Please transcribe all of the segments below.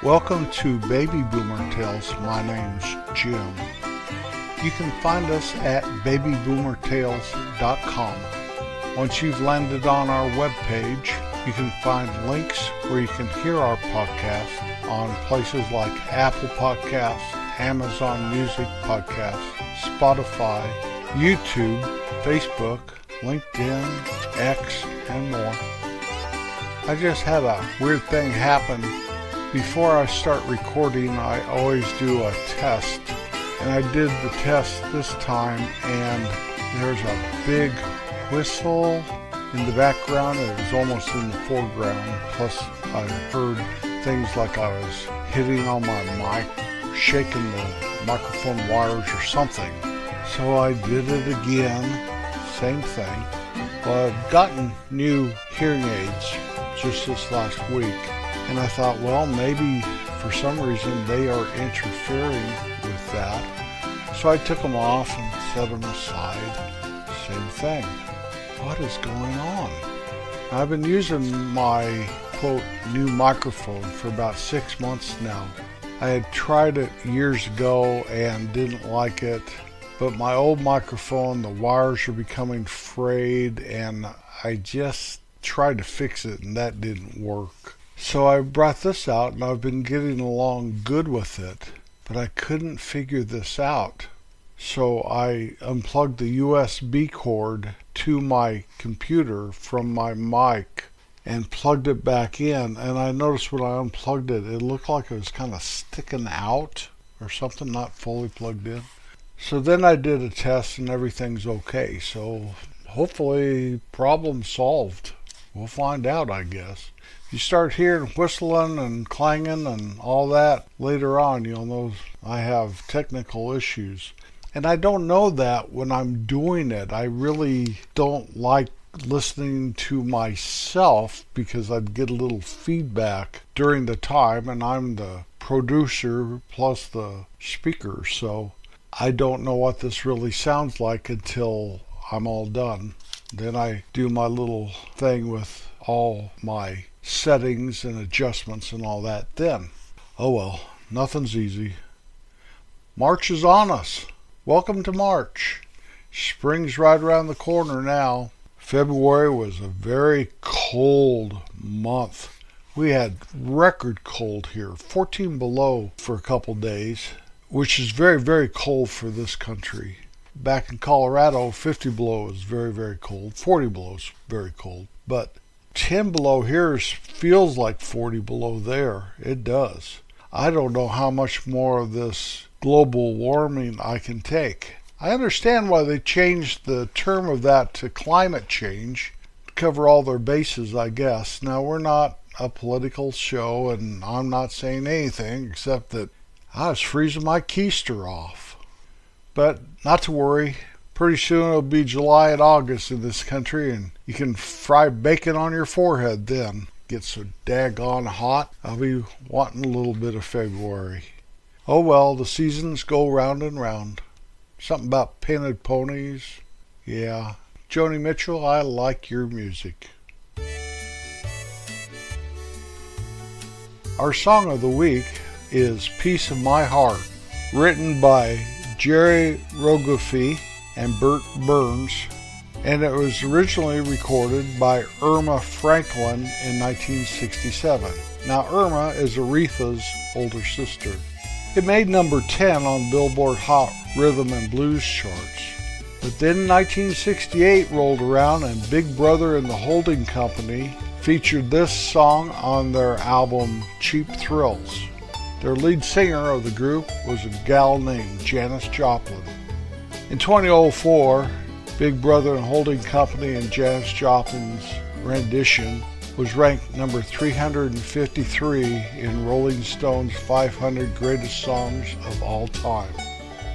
Welcome to Baby Boomer Tales. My name's Jim. You can find us at babyboomertales.com. Once you've landed on our webpage, you can find links where you can hear our podcast on places like Apple Podcasts, Amazon Music Podcasts, Spotify, YouTube, Facebook, LinkedIn, X, and more. I just had a weird thing happen. Before I start recording, I always do a test, and I did the test this time, and there's a big whistle in the background. It was almost in the foreground, plus I heard things like I was hitting on my mic, shaking the microphone wires or something. So I did it again, same thing. Well, I've gotten new hearing aids just this last week. And I thought, well, maybe for some reason they are interfering with that. So I took them off and set them aside. Same thing. What is going on? I've been using my, quote, new microphone for about 6 months now. I had tried it years ago and didn't like it. But my old microphone, the wires are becoming frayed, and I just tried to fix it and that didn't work. So I brought this out and I've been getting along good with it, but I couldn't figure this out. So I unplugged the USB cord to my computer from my mic and plugged it back in, and I noticed when I unplugged it, it looked like it was kind of sticking out or something, not fully plugged in. So then I did a test and everything's okay. So hopefully problem solved. We'll find out, I guess. If you start hearing whistling and clanging and all that later on, you'll know I have technical issues. And I don't know that when I'm doing it. I really don't like listening to myself because I'd get a little feedback during the time, and I'm the producer plus the speaker, so I don't know what this really sounds like until I'm all done. Then I do my little thing with all my settings and adjustments and all that then. Oh well, nothing's easy. March is on us. Welcome to March. Spring's right around the corner now. February was a very cold month. We had record cold here, 14 below for a couple days, which is very, very cold for this country. Back in Colorado, 50 below is very, very cold. 40 below is very cold. But 10 below here feels like 40 below there. It does. I don't know how much more of this global warming I can take. I understand why they changed the term of that to climate change, to cover all their bases, I guess. Now, we're not a political show, and I'm not saying anything except that I was freezing my keister off. But not to worry, pretty soon it'll be July and August in this country, and you can fry bacon on your forehead then. Get so daggone hot, I'll be wanting a little bit of February. Oh well, the seasons go round and round. Something about painted ponies. Yeah. Joni Mitchell, I like your music. Our song of the week is Piece of My Heart, written by Jerry Rogofi and Bert Burns, and it was originally recorded by Irma Franklin in 1967. Now, Irma is Aretha's older sister. It made number 10 on Billboard Hot Rhythm and Blues charts. But then 1968 rolled around and Big Brother and the Holding Company featured this song on their album Cheap Thrills. Their lead singer of the group was a gal named Janis Joplin. In 2004, Big Brother and Holding Company and Janis Joplin's rendition was ranked number 353 in Rolling Stone's 500 Greatest Songs of All Time.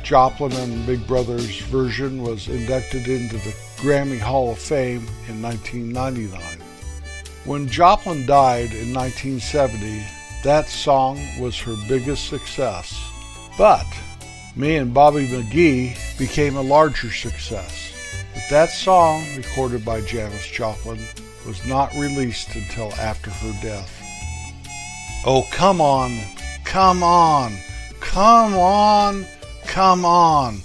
Joplin and Big Brother's version was inducted into the Grammy Hall of Fame in 1999. When Joplin died in 1970, that song was her biggest success. But Me and Bobby McGee became a larger success. But that song, recorded by Janis Joplin, was not released until after her death. Oh, come on, come on, come on, come on.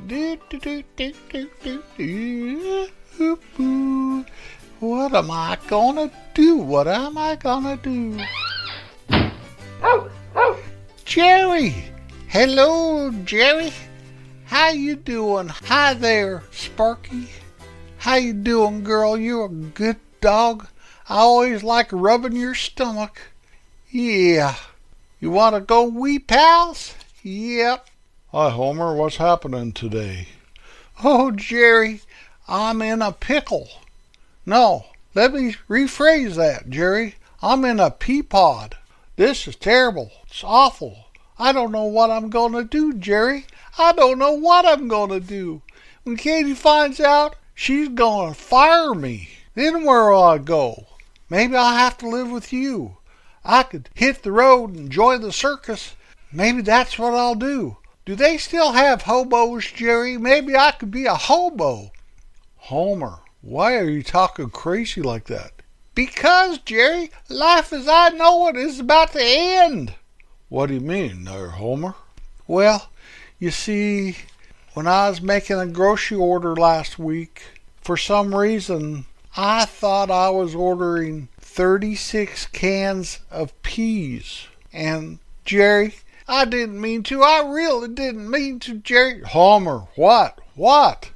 Do, do, do, do, do, do, do. What am I gonna do? What am I gonna do? Jerry! Hello, Jerry. How you doing? Hi there, Sparky. How you doing, girl? You a good dog? I always like rubbing your stomach. Yeah. You want to go wee pals? Yep. Hi, Homer. What's happening today? Oh, Jerry, I'm in a pickle. No, let me rephrase that, Jerry. I'm in a pea pod. This is terrible. It's awful. I don't know what I'm going to do, Jerry. I don't know what I'm going to do. When Katie finds out, she's going to fire me. Then where'll I go? Maybe I'll have to live with you. I could hit the road and enjoy the circus. Maybe that's what I'll do. Do they still have hobos, Jerry? Maybe I could be a hobo. Homer, why are you talking crazy like that? Because, Jerry, life as I know it is about to end. What do you mean, there, Homer? Well, you see, when I was making a grocery order last week, for some reason, I thought I was ordering 36 cans of peas. And, Jerry, I didn't mean to. I really didn't mean to, Jerry. Homer, what? What?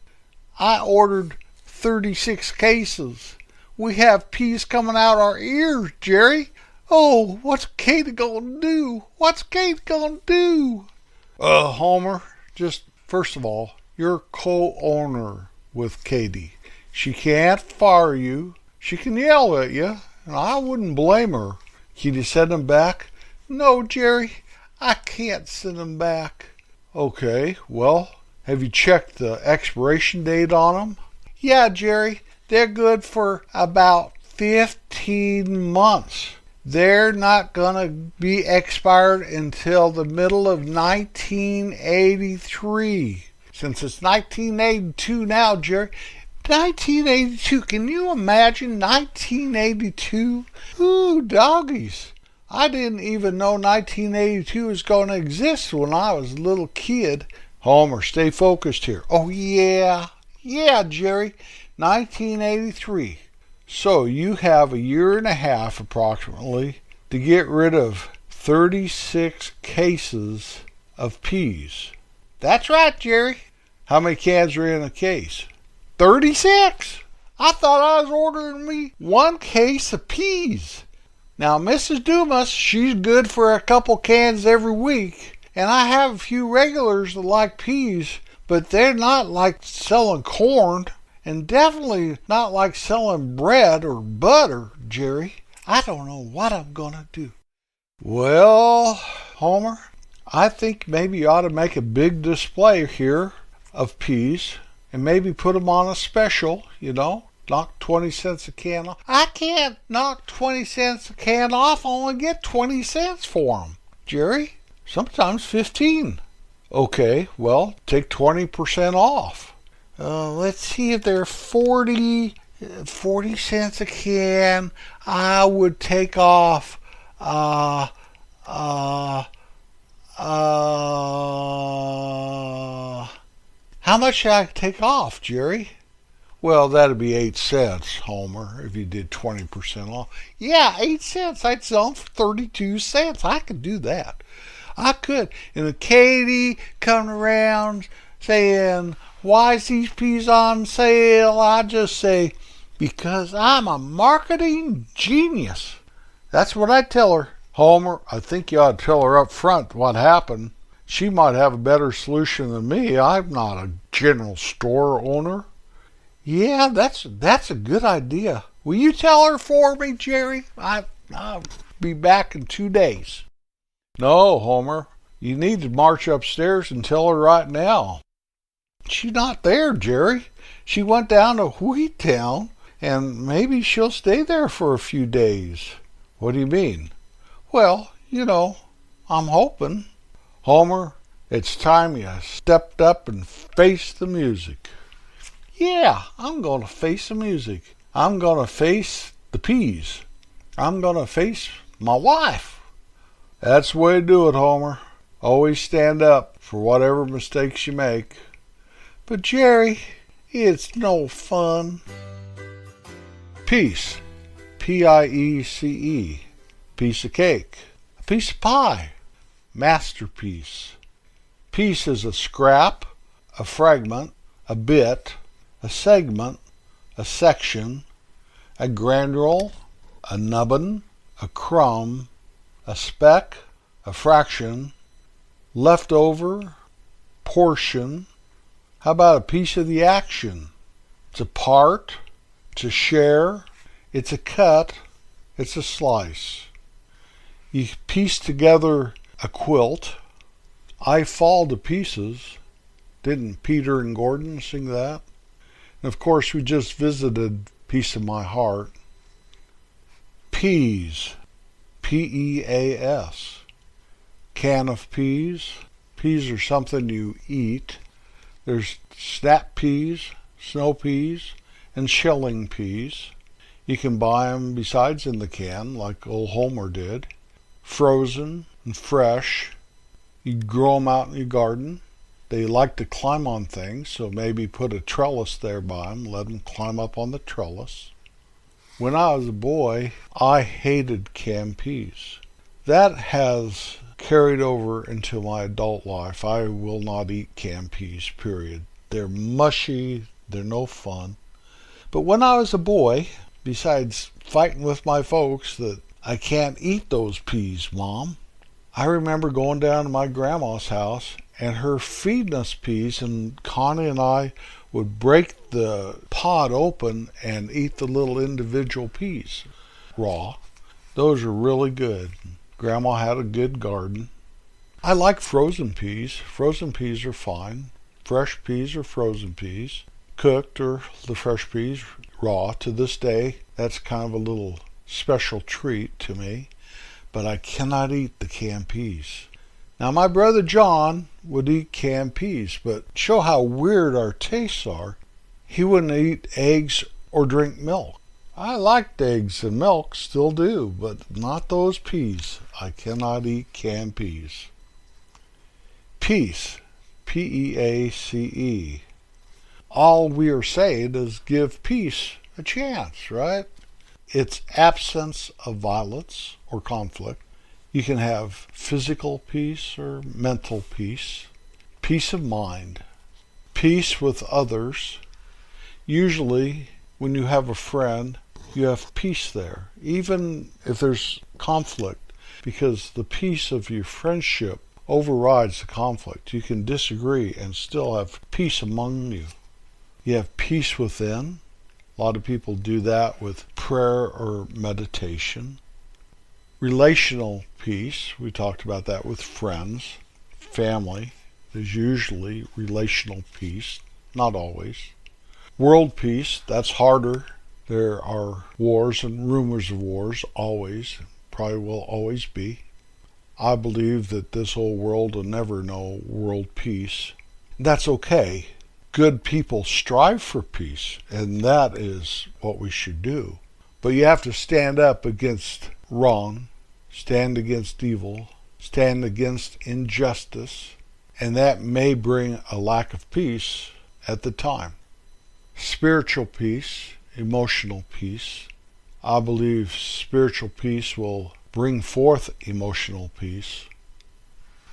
I ordered 36 cases. We have peas coming out our ears, Jerry. Oh, what's Katie gonna do? What's Katie gonna do? Homer, just first of all, you're co-owner with Katie. She can't fire you. She can yell at you, and I wouldn't blame her. Can you send them back? No, Jerry, I can't send them back. Okay, well, have you checked the expiration date on them? Yeah, Jerry, they're good for about 15 months. They're not going to be expired until the middle of 1983. Since it's 1982 now, Jerry. 1982, can you imagine 1982? Ooh, doggies. I didn't even know 1982 was going to exist when I was a little kid. Homer, stay focused here. Oh, yeah. Yeah, Jerry. 1983. So you have a year and a half approximately to get rid of 36 cases of peas. That's right, Jerry. How many cans are in a case? 36. I thought I was ordering me one case of peas. Now, Mrs. Dumas, she's good for a couple cans every week. And I have a few regulars that like peas, but they're not like selling corn. And definitely not like selling bread or butter, Jerry. I don't know what I'm going to do. Well, Homer, I think maybe you ought to make a big display here of peas and maybe put them on a special, knock 20 cents a can off. I can't knock 20 cents a can off. I only get 20 cents for them, Jerry. Sometimes 15. Okay, well, take 20% off. Let's see if they're 40 cents a can. I would take off, how much should I take off, Jerry? Well, that'd be 8 cents, Homer, if you did 20% off. Yeah, 8 cents. I'd sell them for 32 cents. I could do that. I could. And if Katie coming around saying, why is these peas on sale? I just say, because I'm a marketing genius. That's what I tell her. Homer, I think you ought to tell her up front what happened. She might have a better solution than me. I'm not a general store owner. Yeah, that's a good idea. Will you tell her for me, Jerry? I'll be back in 2 days. No, Homer, you need to march upstairs and tell her right now. She's not there, Jerry. She went down to Wheattown, and maybe she'll stay there for a few days. What do you mean? Well, I'm hoping. Homer, it's time you stepped up and faced the music. Yeah, I'm going to face the music. I'm going to face the peas. I'm going to face my wife. That's the way to do it, Homer. Always stand up for whatever mistakes you make. But Jerry, it's no fun. Piece. Piece. Piece of cake. A piece of pie. Masterpiece. Piece is a scrap, a fragment, a bit, a segment, a section, a granule, a nubbin, a crumb, a speck, a fraction, leftover, portion. How about a piece of the action? It's a part, it's a share, it's a cut, it's a slice. You piece together a quilt. I fall to pieces. Didn't Peter and Gordon sing that? And of course, we just visited Piece of My Heart. Peas. Peas. Can of peas. Peas are something you eat. There's snap peas, snow peas, and shelling peas. You can buy them besides in the can, like old Homer did. Frozen and fresh. You grow them out in your garden. They like to climb on things, so maybe put a trellis there by them, let them climb up on the trellis. When I was a boy, I hated canned peas. That has carried over into my adult life. I will not eat canned peas, period. They're mushy, they're no fun. But when I was a boy, besides fighting with my folks that I can't eat those peas, Mom, I remember going down to my grandma's house and her feeding us peas, and Connie and I would break the pod open and eat the little individual peas raw. Those are really good. Grandma had a good garden. I like frozen peas. Frozen peas are fine. Fresh peas or frozen peas. Cooked or the fresh peas raw. To this day, that's kind of a little special treat to me. But I cannot eat the canned peas. Now, my brother John would eat canned peas, but show how weird our tastes are, he wouldn't eat eggs or drink milk. I liked eggs and milk, still do, but not those peas. I cannot eat canned peas. Peace. Peace. All we are saying is give peace a chance, right? It's absence of violence or conflict. You can have physical peace or mental peace. Peace of mind. Peace with others. Usually, when you have a friend, you have peace there, even if there's conflict, because the peace of your friendship overrides the conflict. You can disagree and still have peace among you. You have peace within. A lot of people do that with prayer or meditation. Relational peace, we talked about that with friends. Family is usually relational peace, not always. World peace, that's harder. There are wars and rumors of wars, always, probably will always be. I believe that this whole world will never know world peace. That's okay. Good people strive for peace, and that is what we should do. But you have to stand up against wrong, stand against evil, stand against injustice, and that may bring a lack of peace at the time. Spiritual peace, emotional peace. I believe spiritual peace will bring forth emotional peace.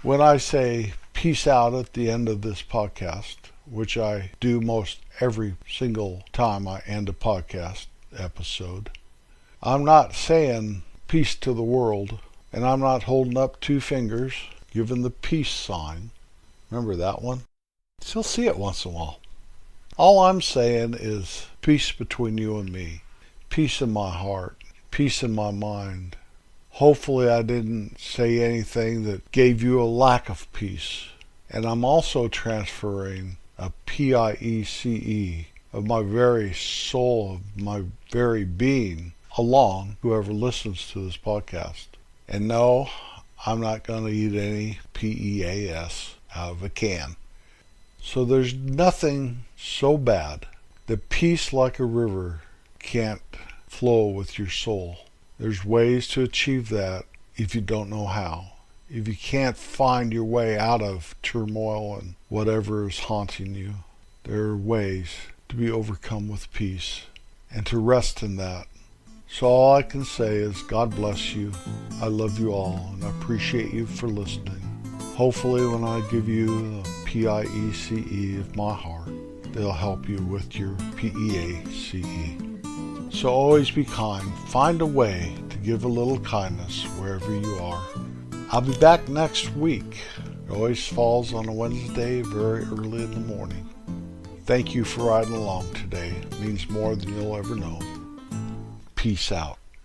When I say peace out at the end of this podcast, which I do most every single time I end a podcast episode, I'm not saying peace to the world, and I'm not holding up two fingers, giving the peace sign. Remember that one? You'll see it once in a while. All I'm saying is peace between you and me, peace in my heart, peace in my mind. Hopefully I didn't say anything that gave you a lack of peace. And I'm also transferring a P-I-E-C-E, of my very soul, of my very being, along whoever listens to this podcast. And no, I'm not going to eat any P-E-A-S out of a can. So there's nothing so bad that peace like a river can't flow with your soul. There's ways to achieve that if you don't know how. If you can't find your way out of turmoil and whatever is haunting you, there are ways to be overcome with peace and to rest in that. So all I can say is God bless you. I love you all and I appreciate you for listening. Hopefully when I give you the P-I-E-C-E of my heart, they'll help you with your P-E-A-C-E. So always be kind. Find a way to give a little kindness wherever you are. I'll be back next week. It always falls on a Wednesday, very early in the morning. Thank you for riding along today. It means more than you'll ever know. Peace out.